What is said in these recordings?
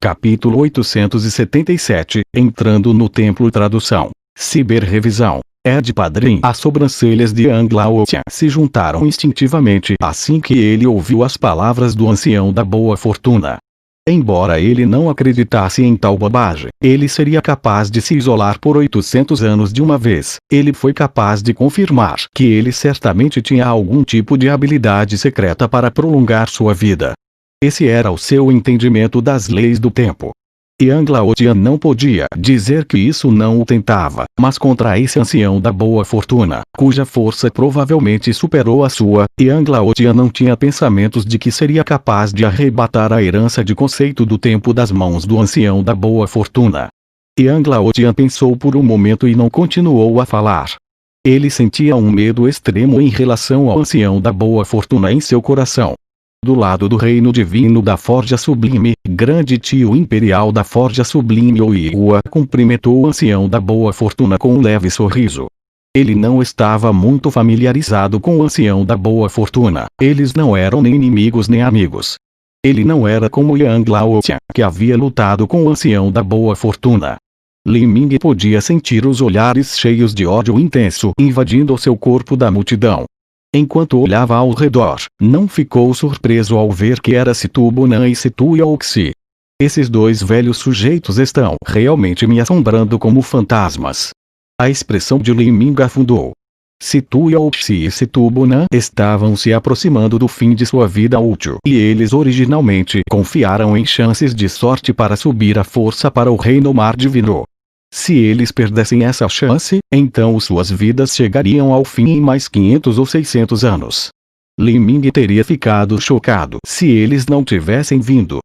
Capítulo 877, Entrando no Templo. Tradução. Ciberrevisão. Ed Padrim. As sobrancelhas de Yang Laotian se juntaram instintivamente assim que ele ouviu as palavras do ancião da boa fortuna. Embora ele não acreditasse em tal bobagem, ele seria capaz de se isolar por 800 anos de uma vez. Ele foi capaz de confirmar que ele certamente tinha algum tipo de habilidade secreta para prolongar sua vida. Esse era o seu entendimento das leis do tempo. Yang Laotian não podia dizer que isso não o tentava, mas contra esse ancião da boa fortuna, cuja força provavelmente superou a sua, Yang Laotian não tinha pensamentos de que seria capaz de arrebatar a herança de conceito do tempo das mãos do ancião da boa fortuna. Yang Laotian pensou por um momento e não continuou a falar. Ele sentia um medo extremo em relação ao ancião da boa fortuna em seu coração. Do lado do reino divino da Forja Sublime, grande tio imperial da Forja Sublime Oiwa cumprimentou o ancião da boa fortuna com um leve sorriso. Ele não estava muito familiarizado com o ancião da boa fortuna, eles não eram nem inimigos nem amigos. Ele não era como Yang Laotian, que havia lutado com o ancião da boa fortuna. Li Ming podia sentir os olhares cheios de ódio intenso invadindo seu corpo da multidão. Enquanto olhava ao redor, não ficou surpreso ao ver que era Situ Bonan e Situ Yaoxi. Esses dois velhos sujeitos estão realmente me assombrando como fantasmas. A expressão de Li Ming afundou. Situ Yaoxi e Situ Bonan estavam se aproximando do fim de sua vida útil e eles originalmente confiaram em chances de sorte para subir a força para o Reino Mar Divino. Se eles perdessem essa chance, então suas vidas chegariam ao fim em mais 500 ou 600 anos. Li Ming teria ficado chocado se eles não tivessem vindo.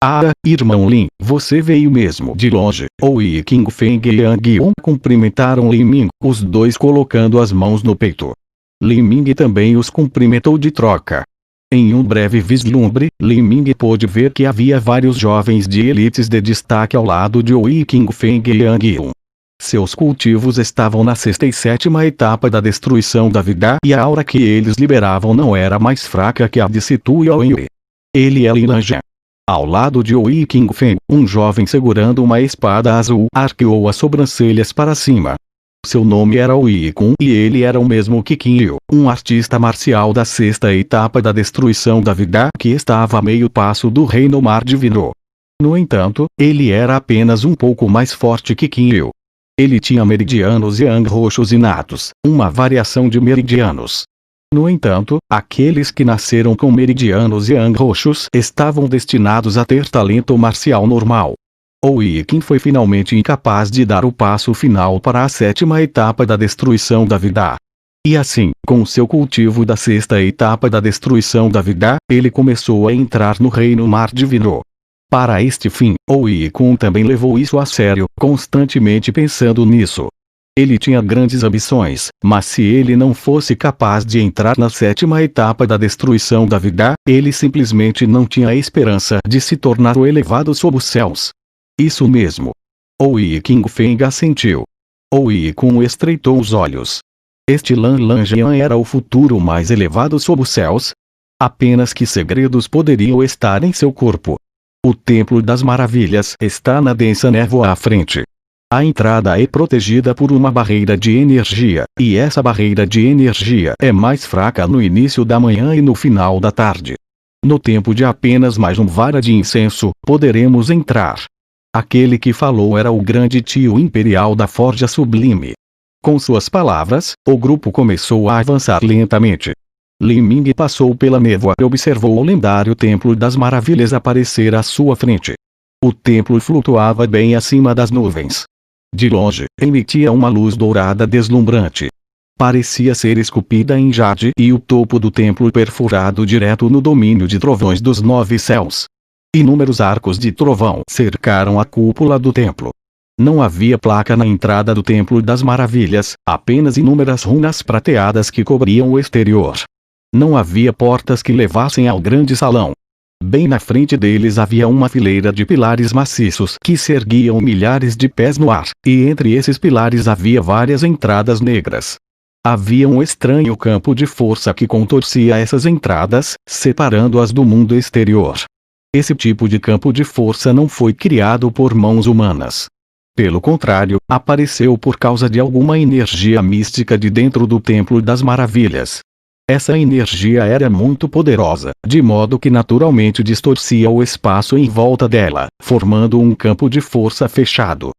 Ah, irmão Lin, você veio mesmo de longe. Oui King Feng e Yang Yun cumprimentaram Li Ming, os dois colocando as mãos no peito. Li Ming também os cumprimentou de troca. Em um breve vislumbre, Li Ming pôde ver que havia vários jovens de elites de destaque ao lado de Oui King Feng e Yang Yun. Seus cultivos estavam na 6ª e 7ª etapa da destruição da vida e a aura que eles liberavam não era mais fraca que a de Situ Yaoyue. Ele é Lin Lanjian. Ao lado de Oui King Feng, um jovem segurando uma espada azul arqueou as sobrancelhas para cima. Seu nome era Oui Kun e ele era o mesmo que Qin Yu, um artista marcial da 6ª etapa da destruição da vida que estava a meio passo do Reino Mar Divino. No entanto, ele era apenas um pouco mais forte que Qin Yu. Ele tinha meridianos Yang roxos inatos, uma variação de meridianos. No entanto, aqueles que nasceram com meridianos Yang roxos estavam destinados a ter talento marcial normal. Oui King foi finalmente incapaz de dar o passo final para a 7ª etapa da destruição da vida. E assim, com seu cultivo da 6ª etapa da destruição da vida, ele começou a entrar no Reino Mar Divino. Para este fim, Oui Kun também levou isso a sério, constantemente pensando nisso. Ele tinha grandes ambições, mas se ele não fosse capaz de entrar na 7ª etapa da destruição da vida, ele simplesmente não tinha esperança de se tornar o elevado sob os céus. Isso mesmo. Oui King Feng assentiu. Oui Kun estreitou os olhos. Este Lan Lanjian era o futuro mais elevado sob os céus? Apenas que segredos poderiam estar em seu corpo? O Templo das Maravilhas está na densa névoa à frente. A entrada é protegida por uma barreira de energia, e essa barreira de energia é mais fraca no início da manhã e no final da tarde. No tempo de apenas mais um vara de incenso, poderemos entrar. Aquele que falou era o grande tio imperial da Forja Sublime. Com suas palavras, o grupo começou a avançar lentamente. Li Ming passou pela névoa e observou o lendário Templo das Maravilhas aparecer à sua frente. O templo flutuava bem acima das nuvens. De longe, emitia uma luz dourada deslumbrante. Parecia ser esculpida em jade e o topo do templo perfurado direto no domínio de trovões dos 9 céus. Inúmeros arcos de trovão cercaram a cúpula do templo. Não havia placa na entrada do Templo das Maravilhas, apenas inúmeras runas prateadas que cobriam o exterior. Não havia portas que levassem ao grande salão. Bem na frente deles havia uma fileira de pilares maciços que se erguiam milhares de pés no ar, e entre esses pilares havia várias entradas negras. Havia um estranho campo de força que contorcia essas entradas, separando-as do mundo exterior. Esse tipo de campo de força não foi criado por mãos humanas. Pelo contrário, apareceu por causa de alguma energia mística de dentro do Templo das Maravilhas. Essa energia era muito poderosa, de modo que naturalmente distorcia o espaço em volta dela, formando um campo de força fechado.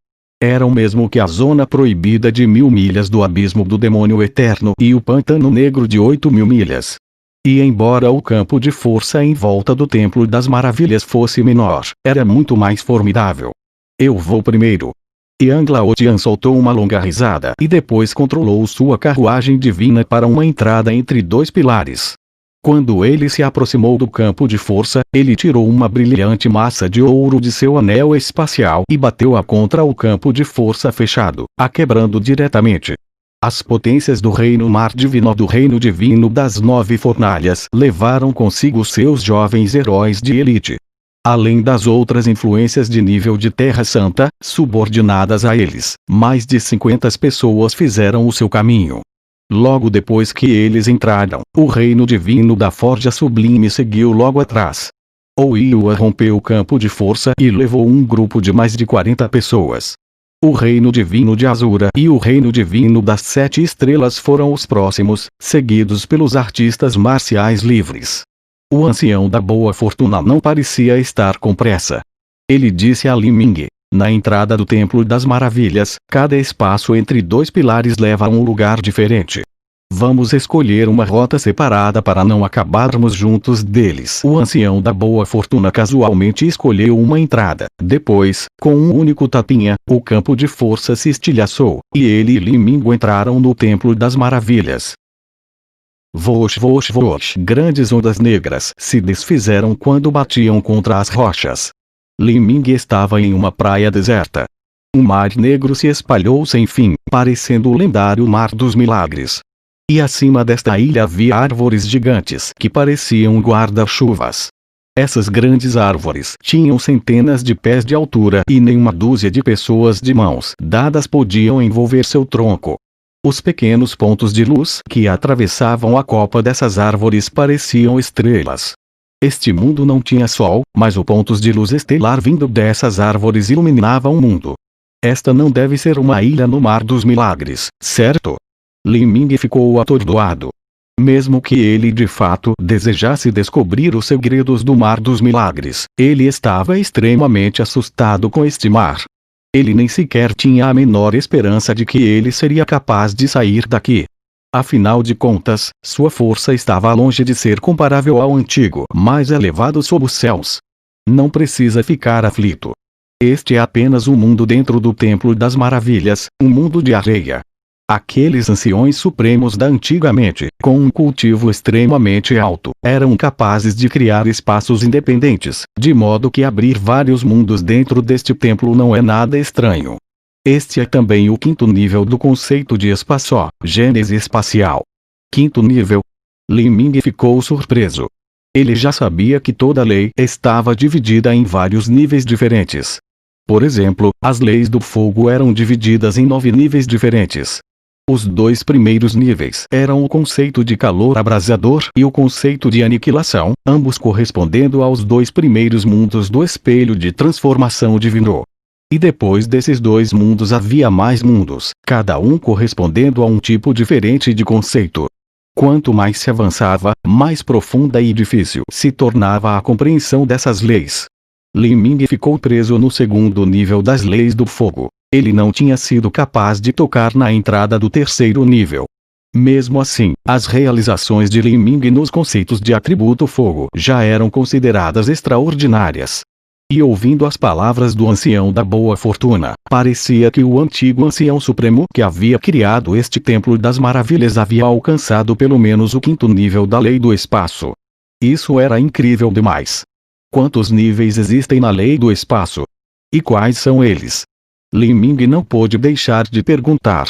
Era o mesmo que a zona proibida de 1000 milhas do abismo do demônio eterno e o pântano negro de 8000 milhas. E embora o campo de força em volta do Templo das Maravilhas fosse menor, era muito mais formidável. Eu vou primeiro. Yang Laotian soltou uma longa risada e depois controlou sua carruagem divina para uma entrada entre dois pilares. Quando ele se aproximou do campo de força, ele tirou uma brilhante massa de ouro de seu anel espacial e bateu-a contra o campo de força fechado, a quebrando diretamente. As potências do reino mar divino do reino divino das 9 fornalhas levaram consigo seus jovens heróis de elite. Além das outras influências de nível de Terra Santa, subordinadas a eles, mais de 50 pessoas fizeram o seu caminho. Logo depois que eles entraram, o reino divino da Forja Sublime seguiu logo atrás. Oiwa rompeu o campo de força e levou um grupo de mais de 40 pessoas. O reino divino de Azura e o reino divino das 7 estrelas foram os próximos, seguidos pelos artistas marciais livres. O ancião da boa fortuna não parecia estar com pressa. Ele disse a Li Ming: na entrada do Templo das Maravilhas, cada espaço entre dois pilares leva a um lugar diferente. Vamos escolher uma rota separada para não acabarmos juntos deles. O ancião da boa fortuna casualmente escolheu uma entrada. Depois, com um único tapinha, o campo de força se estilhaçou, e ele e Li Ming entraram no Templo das Maravilhas. Vosh, vosh, vosh. Grandes ondas negras se desfizeram quando batiam contra as rochas. Li Ming estava em uma praia deserta. Um mar negro se espalhou sem fim, parecendo o lendário Mar dos Milagres. E acima desta ilha havia árvores gigantes que pareciam guarda-chuvas. Essas grandes árvores tinham centenas de pés de altura e nenhuma dúzia de pessoas de mãos dadas podiam envolver seu tronco. Os pequenos pontos de luz que atravessavam a copa dessas árvores pareciam estrelas. Este mundo não tinha sol, mas os pontos de luz estelar vindo dessas árvores iluminavam o mundo. Esta não deve ser uma ilha no Mar dos Milagres, certo? Li Ming ficou atordoado. Mesmo que ele de fato desejasse descobrir os segredos do Mar dos Milagres, ele estava extremamente assustado com este mar. Ele nem sequer tinha a menor esperança de que ele seria capaz de sair daqui. Afinal de contas, sua força estava longe de ser comparável ao antigo, mais elevado sob os céus. Não precisa ficar aflito. Este é apenas um mundo dentro do Templo das Maravilhas, um mundo de areia. Aqueles anciões supremos da antigamente, com um cultivo extremamente alto, eram capazes de criar espaços independentes, de modo que abrir vários mundos dentro deste templo não é nada estranho. Este é também o 5º nível do conceito de espaço, gênese espacial. 5º nível? Li Ming ficou surpreso. Ele já sabia que toda lei estava dividida em vários níveis diferentes. Por exemplo, as leis do fogo eram divididas em 9 níveis diferentes. Os 2 primeiros níveis eram o conceito de calor abrasador e o conceito de aniquilação, ambos correspondendo aos 2 primeiros mundos do espelho de transformação divino. E depois desses 2 mundos havia mais mundos, cada um correspondendo a um tipo diferente de conceito. Quanto mais se avançava, mais profunda e difícil se tornava a compreensão dessas leis. Li Ming ficou preso no 2º nível das leis do fogo. Ele não tinha sido capaz de tocar na entrada do 3º nível. Mesmo assim, as realizações de Li Ming nos conceitos de atributo fogo já eram consideradas extraordinárias. E ouvindo as palavras do ancião da boa fortuna, parecia que o antigo ancião supremo que havia criado este Templo das Maravilhas havia alcançado pelo menos o 5º nível da lei do espaço. Isso era incrível demais. Quantos níveis existem na lei do espaço? E quais são eles? Li Ming não pôde deixar de perguntar.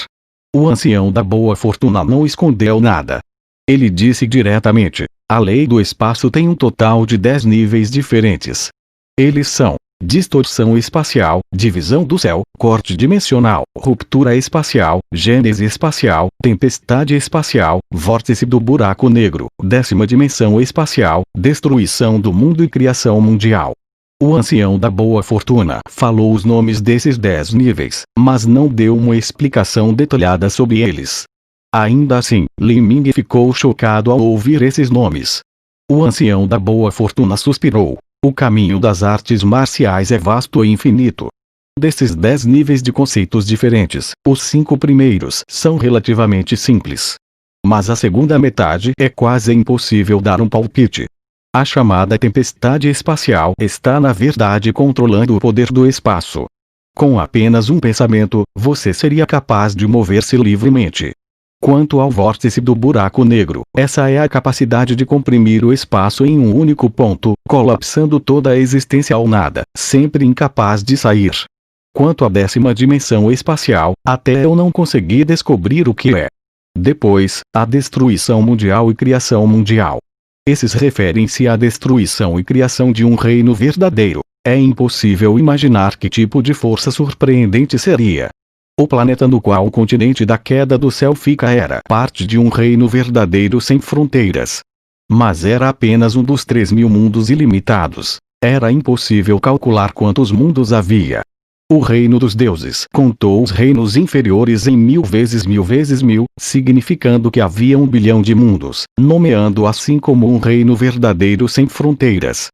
O ancião da boa fortuna não escondeu nada. Ele disse diretamente: a lei do espaço tem um total de 10 níveis diferentes. Eles são: distorção espacial, divisão do céu, corte dimensional, ruptura espacial, gênese espacial, tempestade espacial, vórtice do buraco negro, 10ª dimensão espacial, destruição do mundo e criação mundial. O ancião da boa fortuna falou os nomes desses 10 níveis, mas não deu uma explicação detalhada sobre eles. Ainda assim, Li Ming ficou chocado ao ouvir esses nomes. O ancião da boa fortuna suspirou. O caminho das artes marciais é vasto e infinito. Desses 10 níveis de conceitos diferentes, os 5 primeiros são relativamente simples. Mas a segunda metade é quase impossível dar um palpite. A chamada tempestade espacial está na verdade controlando o poder do espaço. Com apenas um pensamento, você seria capaz de mover-se livremente. Quanto ao vórtice do buraco negro, essa é a capacidade de comprimir o espaço em um único ponto, colapsando toda a existência ao nada, sempre incapaz de sair. Quanto à 10ª dimensão espacial, até eu não consegui descobrir o que é. Depois, a destruição mundial e criação mundial. Esses referem-se à destruição e criação de um reino verdadeiro. É impossível imaginar que tipo de força surpreendente seria. O planeta no qual o continente da queda do céu fica era parte de um reino verdadeiro sem fronteiras. Mas era apenas um dos 3.000 mundos ilimitados. Era impossível calcular quantos mundos havia. O reino dos deuses contou os reinos inferiores em 1000 vezes 1000 vezes 1000, significando que havia 1 bilhão de mundos, nomeando assim como um reino verdadeiro sem fronteiras.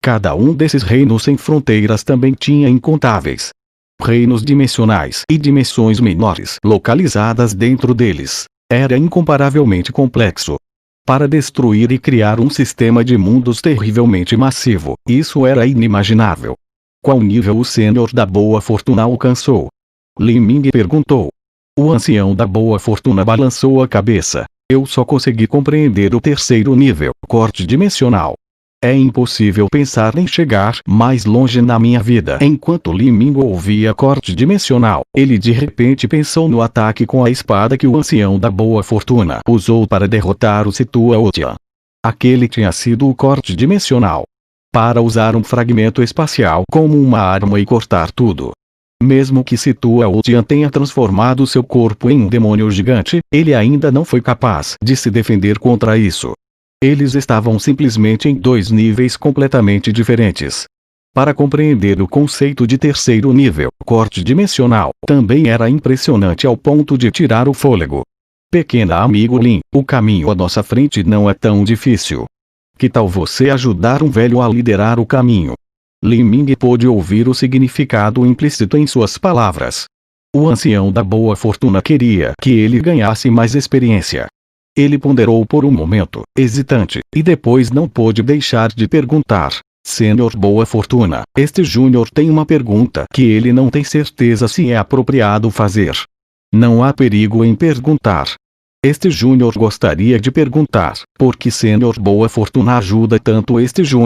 Cada um desses reinos sem fronteiras também tinha incontáveis reinos dimensionais e dimensões menores localizadas dentro deles. Era incomparavelmente complexo. Para destruir e criar um sistema de mundos terrivelmente massivo, isso era inimaginável. Qual nível o Senhor da boa fortuna alcançou? Li Ming perguntou. O ancião da boa fortuna balançou a cabeça. Eu só consegui compreender o 3º nível, corte dimensional. É impossível pensar em chegar mais longe na minha vida. Enquanto Li Ming ouvia corte dimensional, ele de repente pensou no ataque com a espada que o ancião da boa fortuna usou para derrotar o Situa Otian. Aquele tinha sido o corte dimensional. Para usar um fragmento espacial como uma arma e cortar tudo. Mesmo que Situa Otian tenha transformado seu corpo em um demônio gigante, ele ainda não foi capaz de se defender contra isso. Eles estavam simplesmente em 2 níveis completamente diferentes. Para compreender o conceito de 3º nível, corte dimensional, também era impressionante ao ponto de tirar o fôlego. Pequena amigo Lin, o caminho à nossa frente não é tão difícil. Que tal você ajudar um velho a liderar o caminho? Li Ming pôde ouvir o significado implícito em suas palavras. O ancião da boa fortuna queria que ele ganhasse mais experiência. Ele ponderou por um momento, hesitante, e depois não pôde deixar de perguntar. Senhor Boa Fortuna, este Júnior tem uma pergunta que ele não tem certeza se é apropriado fazer. Não há perigo em perguntar. Este Júnior gostaria de perguntar, por que Senhor Boa Fortuna ajuda tanto este Júnior?